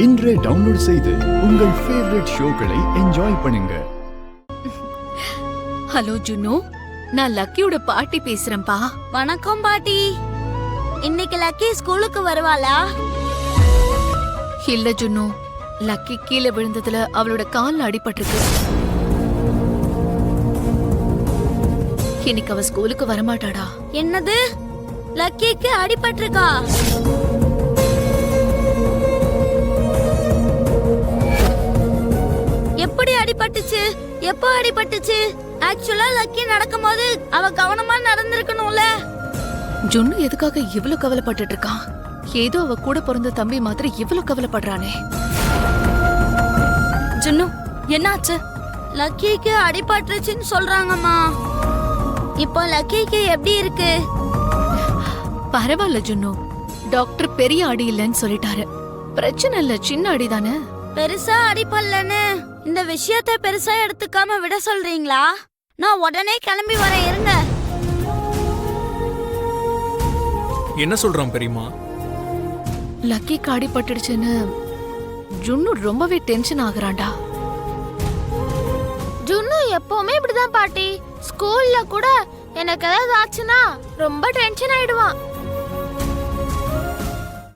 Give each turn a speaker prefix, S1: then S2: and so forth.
S1: இன்றே டவுன்லோட் செய்து உங்கள் ஃபேவரட் ஷோக்களை என்ஜாய் பண்ணுங்க.
S2: ஹலோ ஜுன்னு, நான் லக்கியோட பாட்டி பேசுறேன்பா.
S3: வணக்கம் பாட்டி. இன்னைக்கு லக்கி ஸ்கூலுக்கு வருவாளா?
S2: இல்ல ஜுன்னு, லக்கி கீழே விழுந்ததுல அவளோட கால்ல அடிபட்டிருக்கு. இன்னைக்கு அவ ஸ்கூலுக்கு வரமாட்டாடா.
S3: என்னது, லக்கிக்கு அடிபட்டிருக்கா? எப்படி அடிபட்டுச்சு? எப்போ அடிபட்டுச்சு? ஆக்சுவலா லக்கி நடக்கும்போது அவ கவனமா நடந்திருக்கணும்ல.
S2: ஜுன்னு எதுக்காக இவ்வளவு கவலைப்பட்டுட்டு இருக்கான்? ஏதோ அவ கூட பிறந்த தம்பி மாதிரி இவ்வளவு கவலைப்படுறானே.
S3: ஜுன்னு, என்னாச்சு? லக்கிக்கு அடிபட்டுருச்சுன்னு சொல்றாங்கம்மா. இப்போ லக்கிக்கு எப்படி இருக்கு?
S2: பரவாயில்ல ஜுன்னு, டாக்டர் பெரிய அடி இல்லைன்னு சொல்லிட்டாரு. பிரச்சனை இல்ல, சின்ன அடிதானே.
S3: பெருசா அடிப்பல்லன்னு இந்த விஷயத்தை பெருசா எடுத்துக்காம விட சொல்றீங்களா? நான் உடனே கிளம்பி வரேன், இருங்க.
S4: என்ன சொல்றான் பெரியமா?
S2: லக்கிக்கு அடிபட்டுடுச்சுன்னு ஜுன்னு ரொம்பவே டென்ஷன் ஆகுறான்டா.
S5: ஜுன்னு எப்பவுமே இப்படிதான் பாட்டி. ஸ்கூல்ல கூட எனக்கு ஏதாவது ஆச்சுன்னா ரொம்ப டென்ஷன் ஆயிடுவான்.